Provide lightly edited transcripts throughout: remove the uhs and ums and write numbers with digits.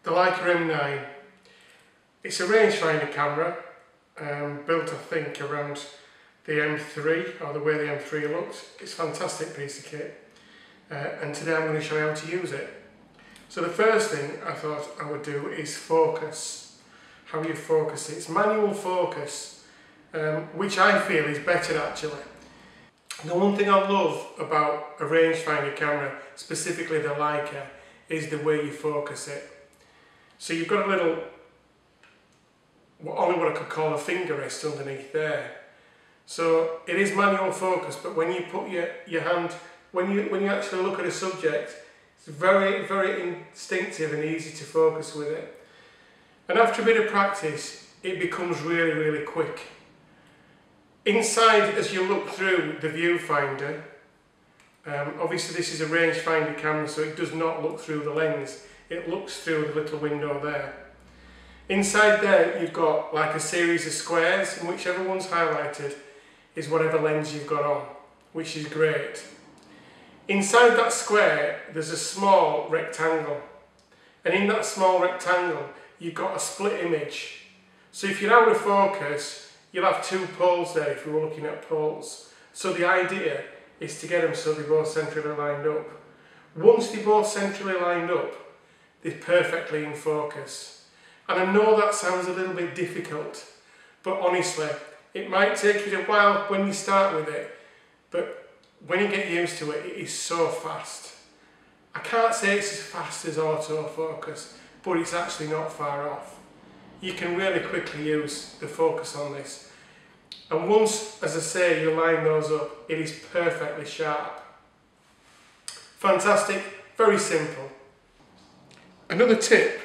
the Leica M9. It's a rangefinder camera, built I think around the M3, or the way the M3 looks. It's a fantastic piece of kit, and today I'm going to show you how to use it. So the first thing I thought I would do is focus, how you focus it. It's manual focus, which I feel is better actually. The one thing I love about a rangefinder camera, specifically the Leica, is the way you focus it. So you've got a little, only what I could call a finger rest underneath there. So it is manual focus, but when you put your hand, when you actually look at a subject, it's very, very instinctive and easy to focus with it. And after a bit of practice, it becomes really, really quick. Inside, as you look through the viewfinder, obviously this is a rangefinder camera, so it does not look through the lens. It looks through the little window there. Inside there, you've got like a series of squares, and whichever one's highlighted is whatever lens you've got on, which is great. Inside that square, there's a small rectangle, and in that small rectangle, you've got a split image. So if you're out of focus, you'll have two poles there if we were looking at poles. So the idea is to get them so they're both centrally lined up. Once they're both centrally lined up, they're perfectly in focus. And I know that sounds a little bit difficult, but honestly, it might take you a while when you start with it, but when you get used to it, it is so fast. I can't say it's as fast as autofocus, but it's actually not far off. You can really quickly use the focus on this. And once, as I say, you line those up, it is perfectly sharp. Fantastic, very simple. Another tip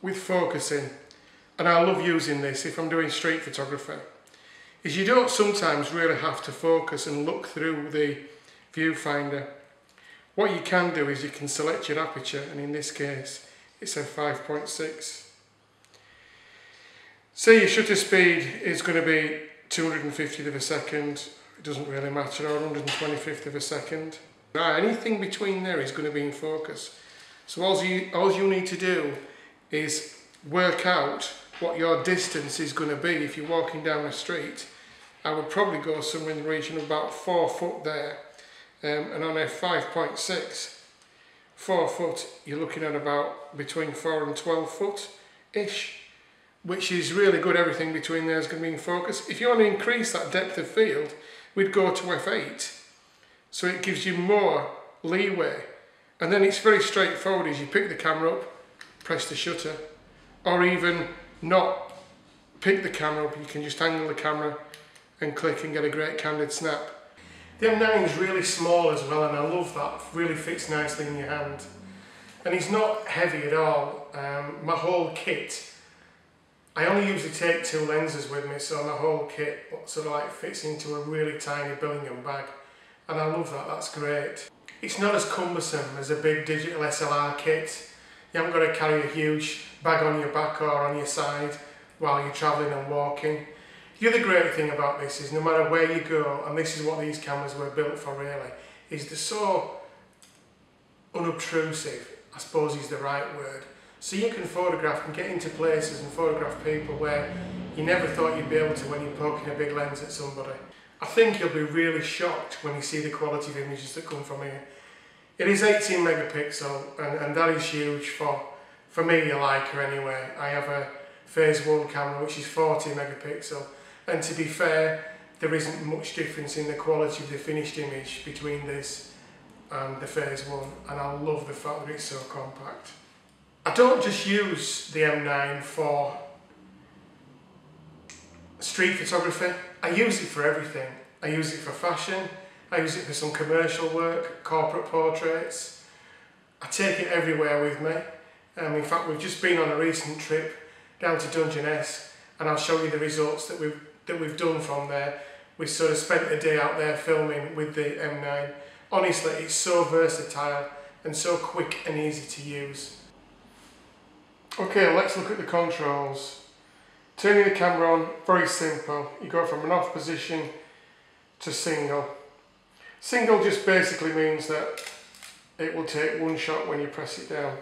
with focusing, and I love using this if I'm doing street photography, is you don't sometimes really have to focus and look through the viewfinder. What you can do is you can select your aperture, and in this case it's a 5.6. Say your shutter speed is going to be 250th of a second, it doesn't really matter, or 125th of a second. Anything between there is going to be in focus. So all you need to do is work out what your distance is going to be. If you're walking down the street, I would probably go somewhere in the region of about 4 foot there, and on a 5.6, 4 foot, you're looking at about between 4 and 12 foot ish, which is really good. Everything between there is going to be in focus. If you want to increase that depth of field, we'd go to f8, so it gives you more leeway. And then it's very straightforward. As you pick the camera up, press the shutter, or even not pick the camera up, you can just angle the camera and click and get a great candid snap. The M9 is really small as well, and I love that. It really fits nicely in your hand. And it's not heavy at all. My whole kit, I only usually take 2 lenses with me, so my whole kit sort of like fits into a really tiny Billingham bag. And I love that, that's great. It's not as cumbersome as a big digital SLR kit. You haven't got to carry a huge bag on your back or on your side while you're travelling and walking. The other great thing about this is no matter where you go, and this is what these cameras were built for really, is they're so unobtrusive, I suppose is the right word. So you can photograph and get into places and photograph people where you never thought you'd be able to when you're poking a big lens at somebody. I think you'll be really shocked when you see the quality of images that come from here. It is 18 megapixel, and that is huge for me, a Leica anyway. I have a phase 1 camera which is 40 megapixel, and to be fair, there isn't much difference in the quality of the finished image between this and the phase 1, and I love the fact that it's so compact. I don't just use the M9 for street photography. I use it for everything. I use it for fashion, I use it for some commercial work, corporate portraits. I take it everywhere with me. In fact, we've just been on a recent trip down to Dungeness, and I'll show you the results that we've done from there. We sort of spent a day out there filming with the M9. Honestly, it's so versatile and so quick and easy to use. Okay, let's look at the controls. Turning the camera on, very simple. You go from an off position to single. Single just basically means that it will take one shot when you press it down.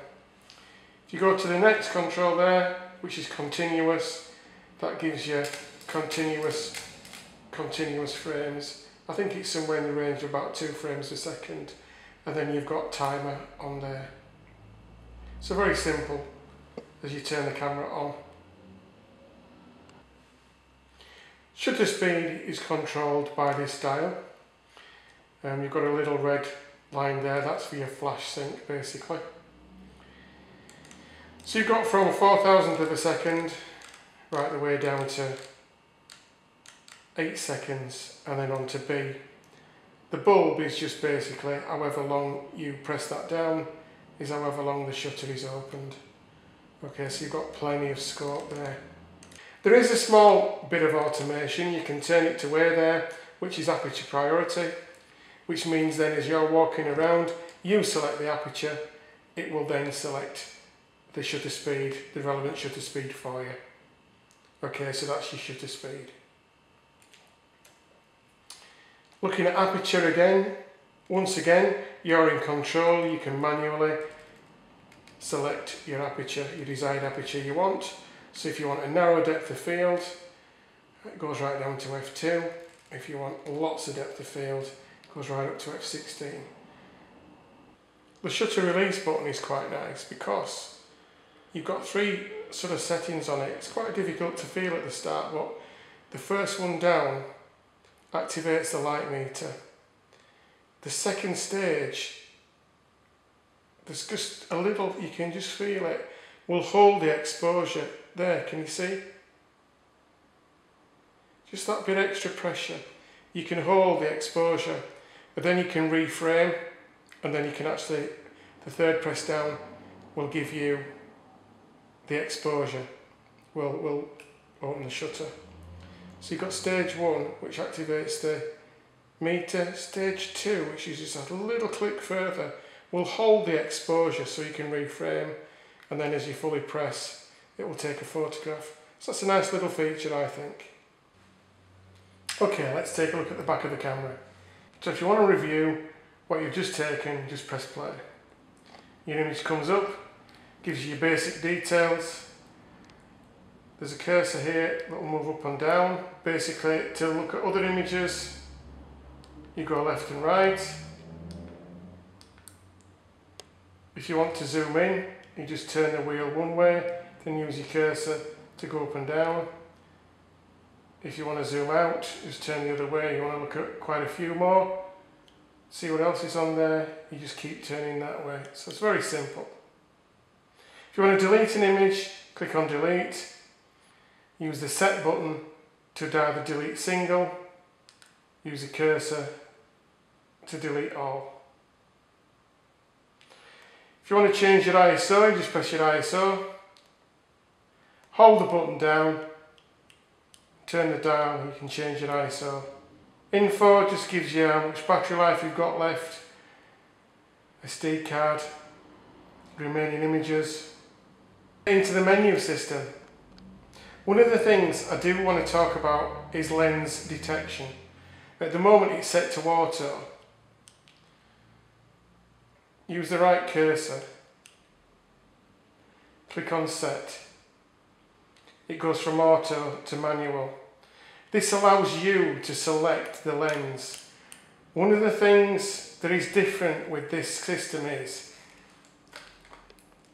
If you go to the next control there, which is continuous, that gives you continuous frames. I think it's somewhere in the range of about 2 frames a second, and then you've got timer on there. So very simple as you turn the camera on. Shutter speed is controlled by this dial. You've got a little red line there, that's for your flash sync basically. So you've got from 4,000th of a second right the way down to 8 seconds and then on to B. The bulb is just basically however long you press that down is however long the shutter is opened. Okay, so you've got plenty of scope there. There is a small bit of automation. You can turn it to A there, which is aperture priority, which means then as you're walking around, you select the aperture, it will then select the shutter speed, the relevant shutter speed for you. Okay, so that's your shutter speed. Looking at aperture again, once again, you're in control, you can manually select your aperture, your desired aperture you want. So if you want a narrow depth of field, it goes right down to f2. If you want lots of depth of field, it goes right up to f16. The shutter release button is quite nice because you've got 3 sort of settings on it. It's quite difficult to feel at the start, but the first one down activates the light meter. The second stage, there's just a little, you can just feel it, will hold the exposure. There, can you see? Just that bit extra pressure. You can hold the exposure, but then you can reframe, and then you can actually, the third press down will give you the exposure. Will open the shutter. So you've got stage 1, which activates the meter. Stage 2, which is just a little click further, will hold the exposure so you can reframe, and then as you fully press, it will take a photograph. So that's a nice little feature, I think. Okay, let's take a look at the back of the camera. So if you want to review what you've just taken, just press play. Your image comes up, gives you your basic details. There's a cursor here that will move up and down. Basically, to look at other images, you go left and right. If you want to zoom in, you just turn the wheel one way, then use your cursor to go up and down. If you want to zoom out, just turn the other way. You want to look at quite a few more, see what else is on there, you just keep turning that way. So it's very simple. If you want to delete an image, click on delete. Use the set button to either delete single, use the cursor to delete all. If you want to change your ISO, you just press your ISO, hold the button down, turn the dial, you can change your ISO. Info just gives you how much battery life you've got left, SD card, remaining images. Into the menu system. One of the things I do want to talk about is lens detection. At the moment it's set to auto. Use the right cursor, click on set. It goes from auto to manual. This allows you to select the lens. One of the things that is different with this system is,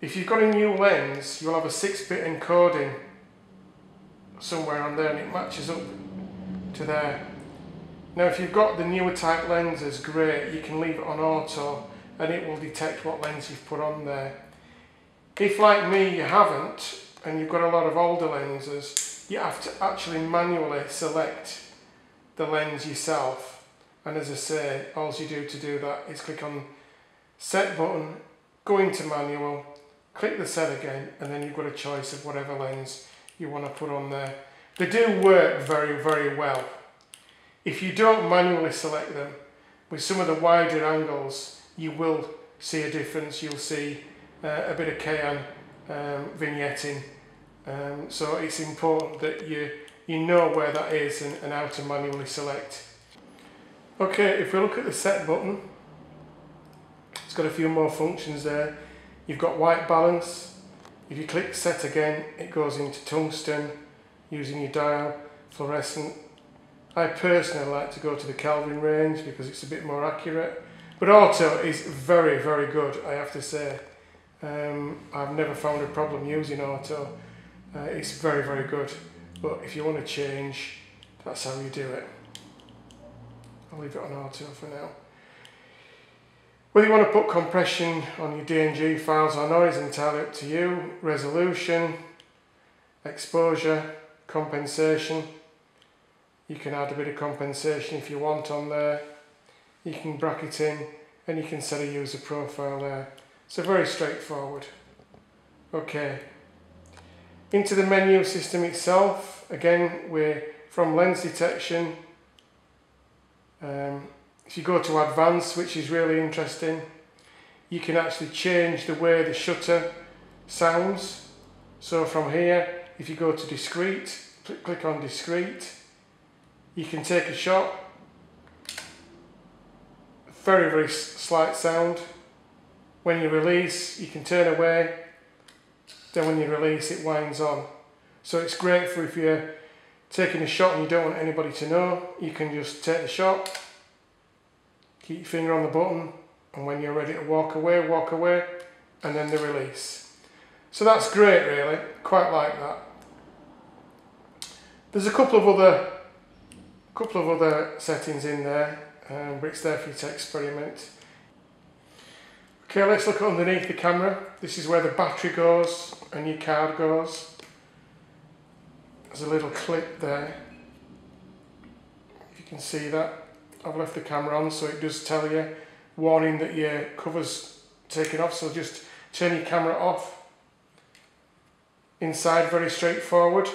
if you've got a new lens, you'll have a 6-bit encoding somewhere on there and it matches up to there. Now if you've got the newer type lenses, great, you can leave it on auto and it will detect what lens you've put on there. If like me you haven't, and you've got a lot of older lenses, you have to actually manually select the lens yourself. And as I say, all you do to do that is click on set button, go into manual, click the set again, and then you've got a choice of whatever lens you want to put on there. They do work very, very well. If you don't manually select them, with some of the wider angles, you will see a difference. You'll see a bit of cyan vignetting. So it's important that you know where that is and how to manually select. Okay, if we look at the set button, it's got a few more functions there. You've got white balance, If you click set again, it goes into tungsten using your dial, fluorescent. I personally like to go to the Kelvin range because it's a bit more accurate. But auto is very, very good, I have to say. I've never found a problem using auto. It's very, very good. But if you want to change, that's how you do it. I'll leave it on auto for now. Whether you want to put compression on your DNG files or not is entirely up to you. Resolution, exposure, compensation. You can add a bit of compensation if you want on there. You can bracket in and you can set a user profile there. So very straightforward. Okay. Into the menu system itself. Again, we're from lens detection. If you go to advanced, which is really interesting, you can actually change the way the shutter sounds. So from here, if you go to discrete, click on discrete, you can take a shot, very, very slight sound. When you release, you can turn away, then when you release, it winds on. So it's great for if you're taking a shot and you don't want anybody to know, you can just take the shot, keep your finger on the button, and when you're ready to walk away, and then the release. So that's great, really. Quite like that. There's a couple of other settings in there, but it's there for you to experiment. Okay, let's look underneath the camera. This is where the battery goes and your card goes. There's a little clip there. If you can see that. I've left the camera on so it does tell you, warning that your cover's taken off, so just turn your camera off. Inside, very straightforward.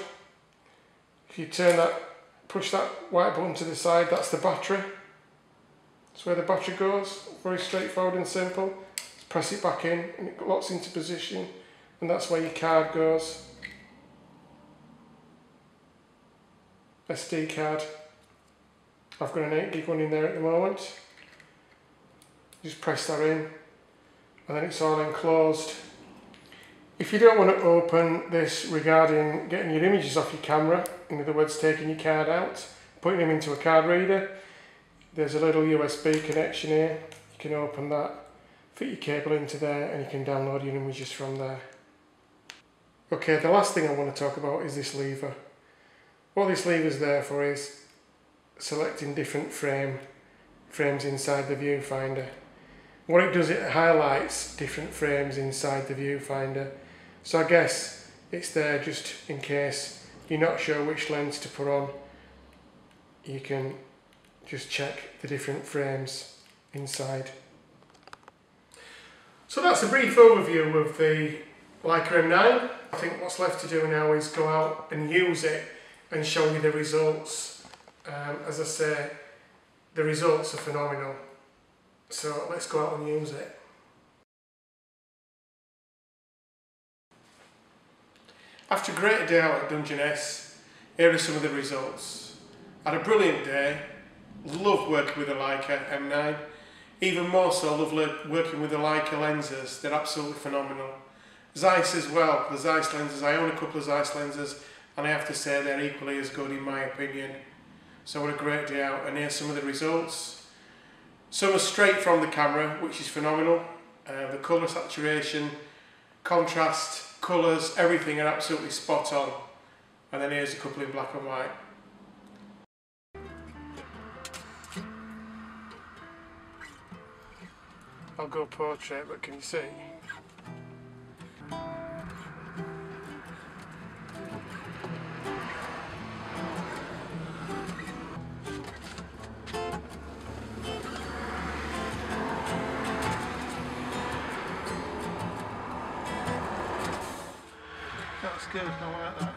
If you turn that, push that white button to the side, that's the battery. That's where the battery goes, very straightforward and simple. Press it back in and it locks into position, and that's where your card goes. SD card. I've got an 8 gig one in there at the moment. Just press that in and then it's all enclosed. If you don't want to open this regarding getting your images off your camera, in other words taking your card out, putting them into a card reader, there's a little USB connection here. You can open that, fit your cable into there, and you can download your images from there. Okay, the last thing I want to talk about is this lever. What this lever is there for is selecting different frames inside the viewfinder. What it does, it highlights different frames inside the viewfinder. So I guess it's there just in case you're not sure which lens to put on. You can just check the different frames inside. So that's a brief overview of the Leica M9. I think what's left to do now is go out and use it and show you the results. As I say, the results are phenomenal. So let's go out and use it. After a great day out at Dungeness, here are some of the results. I had a brilliant day. Loved working with the Leica M9. Even more so, love working with the Leica lenses. They're absolutely phenomenal. Zeiss as well. The Zeiss lenses. I own a couple of Zeiss lenses, and I have to say they're equally as good in my opinion. So what a great day out, and here's some of the results. Some are straight from the camera, which is phenomenal. The colour saturation, contrast, colours, everything are absolutely spot on. And then here's a couple in black and white. I'll go portrait, but can you see? That's good, I like that.